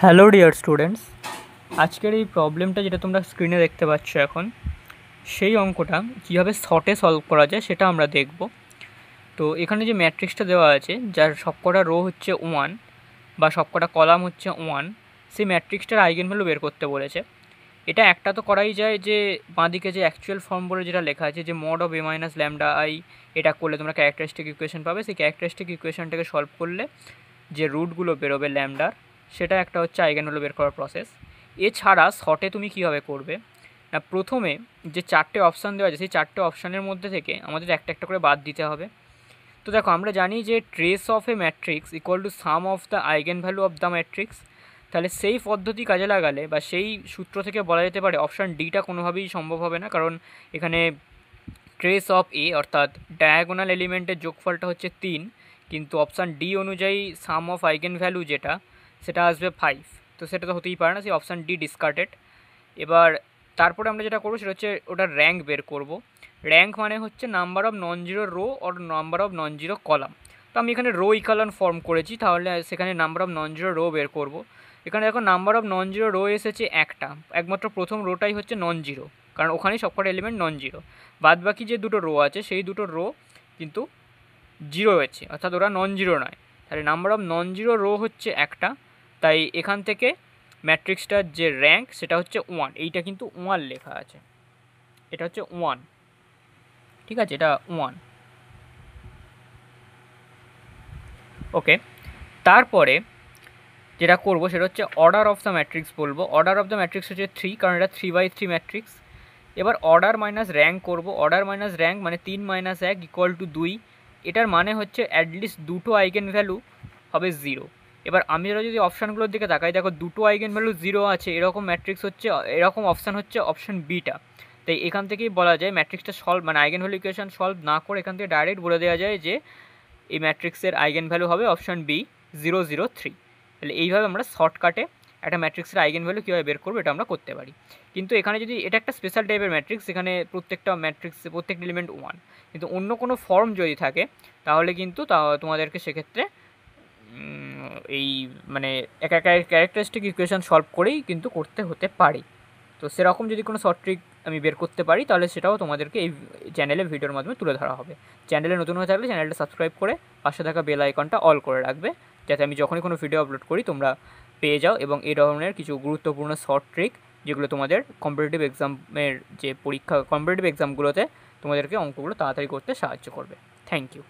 Hello dear students, আজকের এই প্রবলেমটা যেটা তোমরা স্ক্রিনে দেখতে পাচ্ছ এখন, সেই অঙ্কটা কীভাবে শর্টে সলভ করা যায় সেটা আমরা দেখব। তো এখানে যে ম্যাট্রিক্সটা দেওয়া আছে, যার সবকটা রো হচ্ছে 1 বা সবকটা কলাম হচ্ছে 1, সেই ম্যাট্রিক্সটার আইগেনভ্যালু বের করতে বলেছে। এটা একটা তো করাই যায় যে বাঁদিকে যে অ্যাকচুয়াল ফর্ম বলে যেটা লেখা আছে, যে mod of A minus lambda I, এটা করলে তোমরা ক্যারেক্টারিস্টিক ইকুয়েশন পাবে। সেই ক্যারেক্টারিস্টিক ইকুয়েশনটাকে সলভ করলে যে রুটগুলো বেরোবে ল্যামডার, সেটা একটা হচ্ছে আইগেনভ্যালু বের করার প্রসেস। এছাড়া শর্টে তুমি কীভাবে করবে না, প্রথমে যে চারটে অপশান দেওয়া আছে সেই চারটে অপশানের মধ্যে থেকে আমাদের একটা একটা করে বাদ দিতে হবে। তো দেখো, আমরা জানি যে trace of A matrix equal to some of the eigenvalue of the matrix. তাহলে সেই পদ্ধতি কাজে লাগালে বা সেই সূত্র থেকে বলা যেতে পারে অপশান ডিটা কোনোভাবেই সম্ভব হবে না, কারণ এখানে ট্রেস অফ এ অর্থাৎ ডায়াগোনাল এলিমেন্টের যোগফলটা হচ্ছে 3, কিন্তু অপশান ডি অনুযায়ী সাম অফ আইগেন ভ্যালু যেটা, সেটা আসবে 5। তো সেটা তো হতেই পারে না, সেই অপশান ডি ডিসকার্টেড। এবার তারপরে আমরা যেটা করবো সেটা হচ্ছে ওটার র্যাঙ্ক বের করব। র্যাঙ্ক মানে হচ্ছে number of non zero row or number of non zero column. তো আমি এখানে রো ইকালন ফর্ম করেছি, তাহলে সেখানে number of non zero row বের করব। এখানে দেখো number of non zero row এসেছে একটা, একমাত্র প্রথম রোটাই হচ্ছে নন জিরো, কারণ ওখানেই সবকটা এলিমেন্ট নন জিরো। বাদ বাকি যে দুটো রো আছে সেই দুটো রো কিন্তু জিরো হয়েছে, অর্থাৎ ওরা নন জিরো নয়। তাহলে number of non zero row হচ্ছে একটা, তাই এখান থেকে ম্যাট্রিক্সটার যে র্যাঙ্ক সেটা হচ্ছে 1। এইটা কিন্তু 1 লেখা আছে, এটা হচ্ছে 1, ঠিক আছে, এটা 1। ওকে, তারপরে যেটা করবো সেটা হচ্ছে অর্ডার অফ দ্য ম্যাট্রিক্স বলবো। অর্ডার অফ দ্য ম্যাট্রিক্স হচ্ছে 3, কারণ এটা 3/3 ম্যাট্রিক্স। এবার অর্ডার মাইনাস র্যাঙ্ক করবো। অর্ডার মাইনাস র্যাঙ্ক মানে 3 - 1 ইকুয়াল টু 2। এটার মানে হচ্ছে অ্যাটলিস্ট দুটো আইগেন ভ্যালু হবে 0। এবার আমি যদি অপশানগুলোর দিকে তাকাই, দেখো দুটো আইগেন ভ্যালু 0 আছে এরকম ম্যাট্রিক্স হচ্ছে, এরকম অপশান হচ্ছে অপশান বিটা। তাই এখান থেকেই বলা যায় ম্যাট্রিক্সটা সলভ, মানে আইগেন ভ্যালু ইকুয়েশন সলভ না করে এখান থেকে ডাইরেক্ট বলে দেওয়া যায় যে এই ম্যাট্রিক্সের আইগেন ভ্যালু হবে অপশান বি 0 0 3। তাহলে এইভাবে আমরা শর্টকাটে একটা ম্যাট্রিক্সের আইগেন ভ্যালু কীভাবে বের করবো এটা আমরা করতে পারি। কিন্তু এখানে যদি এটা একটা স্পেশাল টাইপের ম্যাট্রিক্স, এখানে প্রত্যেকটা ম্যাট্রিক্স প্রত্যেকটা এলিমেন্ট 1, কিন্তু অন্য কোনো ফর্ম যদি থাকে তাহলে কিন্তু তোমাদেরকে সেক্ষেত্রে এই মানে একা ক্যারেক্টারিস্টিক ইকুয়েশন সলভ করেই কিন্তু করতে হতে পারে। তো সেরকম যদি কোনো শর্ট ট্রিক আমি বের করতে পারি তাহলে সেটাও তোমাদেরকে এই চ্যানেলে ভিডিওর মাধ্যমে তুলে ধরা হবে। চ্যানেলে নতুন হয়ে থাকলে চ্যানেলটা সাবস্ক্রাইব করে পাশে থাকা বেল আইকনটা অল করে রাখবে, যাতে আমি যখনই কোনো ভিডিও আপলোড করি তোমরা পেয়ে যাও, এবং এই ধরনের কিছু গুরুত্বপূর্ণ শর্ট ট্রিক যেগুলো তোমাদের কম্পিটিটিভ এক্সামের যে পরীক্ষা, কম্পিটিটিভ এক্সামগুলোতে তোমাদেরকে অঙ্কগুলো তাড়াতাড়ি করতে সাহায্য করবে। Thank you.